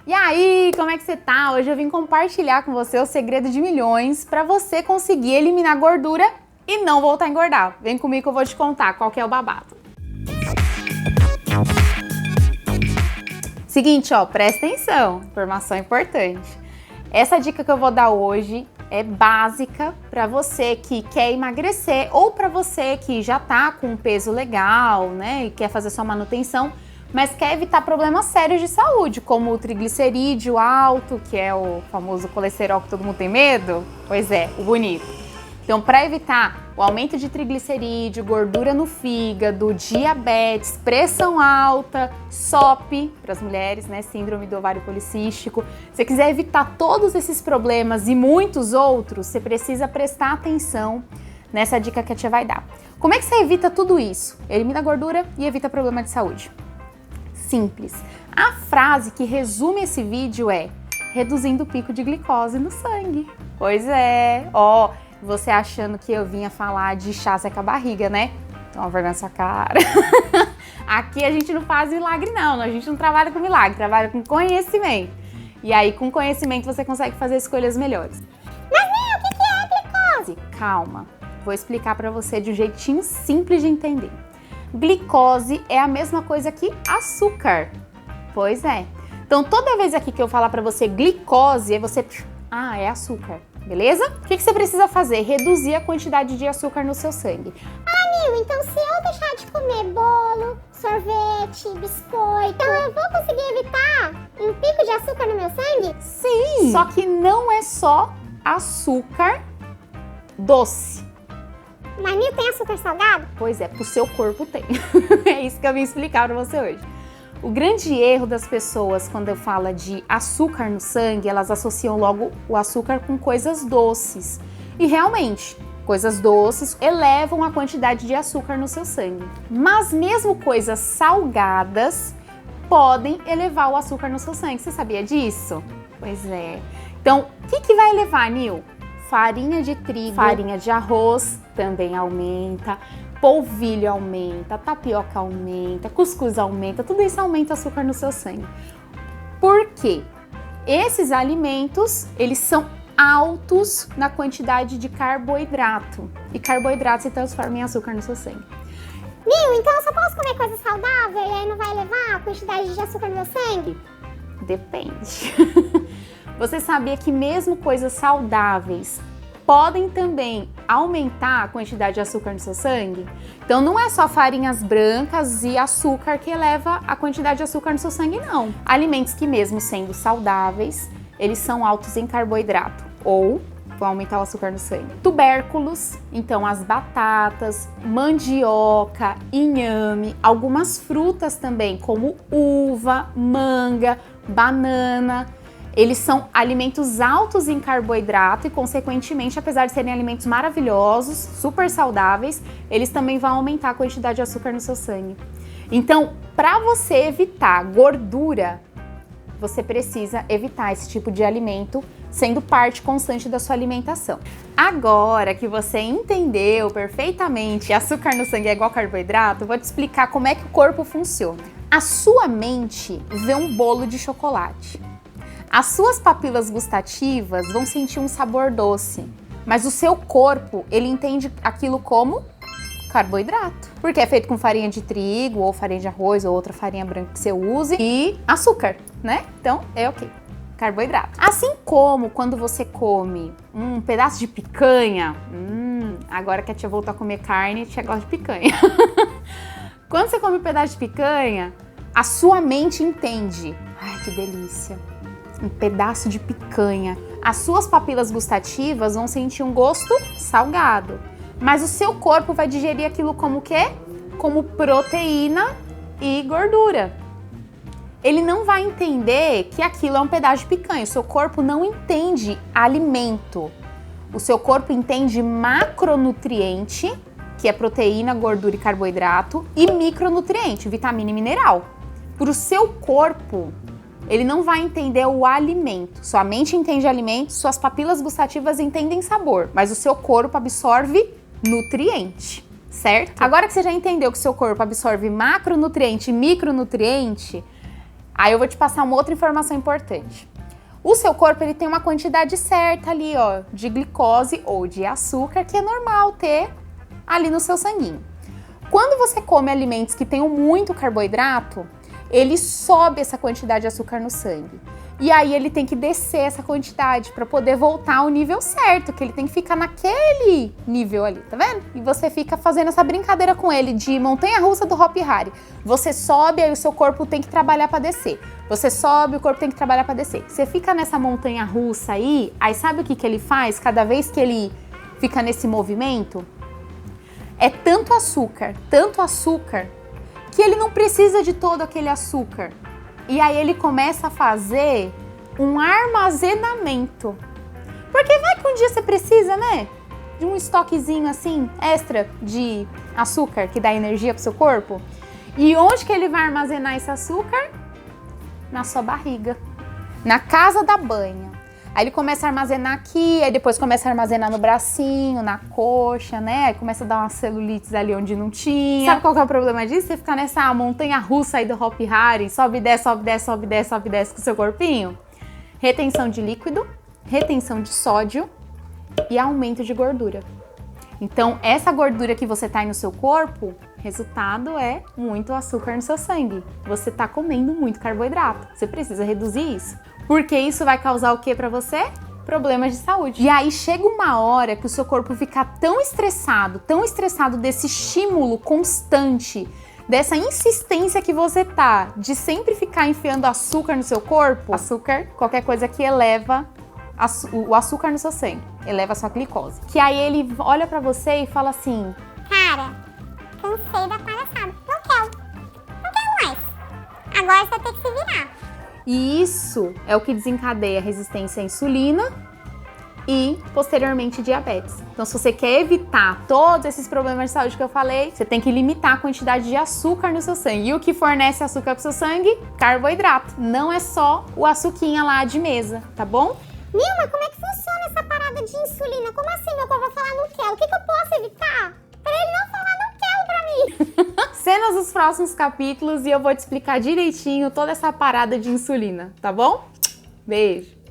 E aí, como é que você tá? Hoje eu vim compartilhar com você o segredo de milhões para você conseguir eliminar gordura e não voltar a engordar. Vem comigo que eu vou te contar qual que é o babado. Seguinte, ó, presta atenção, informação importante. Essa dica que eu vou dar hoje é básica para você que quer emagrecer ou para você que já tá com um peso legal, né, e quer fazer sua manutenção, mas quer evitar problemas sérios de saúde, como o triglicerídeo alto, que é o famoso colesterol que todo mundo tem medo. Pois é, o bonito. Então, para evitar o aumento de triglicerídeo, gordura no fígado, diabetes, pressão alta, SOP para as mulheres, né, síndrome do ovário policístico. Se você quiser evitar todos esses problemas e muitos outros, você precisa prestar atenção nessa dica que a tia vai dar. Como é que você evita tudo isso? Elimina a gordura e evita problema de saúde. Simples. A frase que resume esse vídeo é reduzindo o pico de glicose no sangue. Pois é, ó. Você achando que eu vinha falar de chá seca a barriga, né? Toma vergonha na sua cara. Aqui a gente não faz milagre não, a gente não trabalha com milagre, trabalha com conhecimento. E aí com conhecimento você consegue fazer escolhas melhores. Mas nem o que é glicose? Calma, vou explicar pra você de um jeitinho simples de entender. Glicose é a mesma coisa que açúcar. Pois é. Então toda vez aqui que eu falar pra você glicose, você... Ah, é açúcar. Beleza? O que você precisa fazer? Reduzir a quantidade de açúcar no seu sangue. Ah, Nil, então se eu deixar de comer bolo, sorvete, biscoito, então eu vou conseguir evitar um pico de açúcar no meu sangue? Sim! Só que não é só açúcar doce. Mas Nil, tem açúcar salgado? Pois é, pro seu corpo tem. É isso que eu vim explicar pra você hoje. O grande erro das pessoas quando eu falo de açúcar no sangue, elas associam logo o açúcar com coisas doces. E realmente, coisas doces elevam a quantidade de açúcar no seu sangue. Mas mesmo coisas salgadas podem elevar o açúcar no seu sangue. Você sabia disso? Pois é. Então, o que vai elevar, Nil? Farinha de trigo, farinha de arroz também aumenta. Polvilho aumenta, tapioca aumenta, cuscuz aumenta, tudo isso aumenta o açúcar no seu sangue. Por quê? Esses alimentos, eles são altos na quantidade de carboidrato. E carboidrato se transforma em açúcar no seu sangue. Nil, então eu só posso comer coisa saudável e aí não vai elevar a quantidade de açúcar no meu sangue? Depende. Você sabia que mesmo coisas saudáveis podem também aumentar a quantidade de açúcar no seu sangue? Então não é só farinhas brancas e açúcar que eleva a quantidade de açúcar no seu sangue, não. Alimentos que mesmo sendo saudáveis, eles são altos em carboidrato ou vão aumentar o açúcar no sangue. Tubérculos, então as batatas, mandioca, inhame, algumas frutas também, como uva, manga, banana. Eles são alimentos altos em carboidrato e, consequentemente, apesar de serem alimentos maravilhosos, super saudáveis, eles também vão aumentar a quantidade de açúcar no seu sangue. Então, para você evitar gordura, você precisa evitar esse tipo de alimento sendo parte constante da sua alimentação. Agora que você entendeu perfeitamente que açúcar no sangue é igual carboidrato, eu vou te explicar como é que o corpo funciona. A sua mente vê um bolo de chocolate. As suas papilas gustativas vão sentir um sabor doce, mas o seu corpo, ele entende aquilo como carboidrato, porque é feito com farinha de trigo, ou farinha de arroz, ou outra farinha branca que você use, e açúcar, né? Então, é ok, carboidrato. Assim como quando você come um pedaço de picanha, agora que a tia voltou a comer carne, a tia gosta de picanha. Quando você come um pedaço de picanha, a sua mente entende, ai, que delícia. Um pedaço de picanha. As suas papilas gustativas vão sentir um gosto salgado, mas o seu corpo vai digerir aquilo como o quê? Como proteína e gordura. Ele não vai entender que aquilo é um pedaço de picanha. O seu corpo não entende alimento. O seu corpo entende macronutriente, que é proteína, gordura e carboidrato, e micronutriente, vitamina e mineral. Para o seu corpo, ele não vai entender o alimento. Sua mente entende alimento, suas papilas gustativas entendem sabor, mas o seu corpo absorve nutriente, certo? Agora que você já entendeu que o seu corpo absorve macronutriente e micronutriente, Aí eu vou te passar uma outra informação importante. O seu corpo, ele tem uma quantidade certa ali, ó, de glicose ou de açúcar, que é normal ter ali no seu sanguinho. Quando você come alimentos que tenham muito carboidrato, ele sobe essa quantidade de açúcar no sangue. E aí ele tem que descer essa quantidade para poder voltar ao nível certo, que ele tem que ficar naquele nível ali, tá vendo? E você fica fazendo essa brincadeira com ele de montanha-russa do Hopi Hari. Você sobe, aí o seu corpo tem que trabalhar para descer. Você sobe, o corpo tem que trabalhar para descer. Você fica nessa montanha-russa aí sabe o que que ele faz cada vez que ele fica nesse movimento? É tanto açúcar, que ele não precisa de todo aquele açúcar. E aí ele começa a fazer um armazenamento. Porque vai que um dia você precisa, né? De um estoquezinho assim, extra de açúcar, que dá energia pro seu corpo. E onde que ele vai armazenar esse açúcar? Na sua barriga. Na casa da banha. Aí ele começa a armazenar aqui, aí depois começa a armazenar no bracinho, na coxa, né? Aí começa a dar umas celulites ali onde não tinha. Sabe qual que é o problema disso? Você ficar nessa montanha-russa aí do Hopi Hari, sobe e desce, sobe e desce, sobe e desce, sobe e desce com o seu corpinho. Retenção de líquido, retenção de sódio e aumento de gordura. Então, essa gordura que você tá aí no seu corpo, resultado é muito açúcar no seu sangue. Você tá comendo muito carboidrato. Você precisa reduzir isso. Porque isso vai causar o que pra você? Problemas de saúde. E aí chega uma hora que o seu corpo fica tão estressado desse estímulo constante, dessa insistência que você tá de sempre ficar enfiando açúcar no seu corpo. Açúcar, qualquer coisa que eleva o açúcar no seu sangue, eleva a sua glicose. Que aí ele olha pra você e fala assim: cara, cansei da palhaçada, não quero mais. Agora você vai ter que se virar. E isso é o que desencadeia a resistência à insulina e, posteriormente, diabetes. Então, se você quer evitar todos esses problemas de saúde que eu falei, você tem que limitar a quantidade de açúcar no seu sangue. E o que fornece açúcar para o seu sangue? Carboidrato. Não é só o açuquinha lá de mesa, tá bom? Nilma, como é que funciona essa parada de insulina? Como assim meu corpo vai falar não quero? O que eu posso evitar? Pra ele não falar não quero pra mim. Cenas dos próximos capítulos e eu vou te explicar direitinho toda essa parada de insulina, tá bom? Beijo!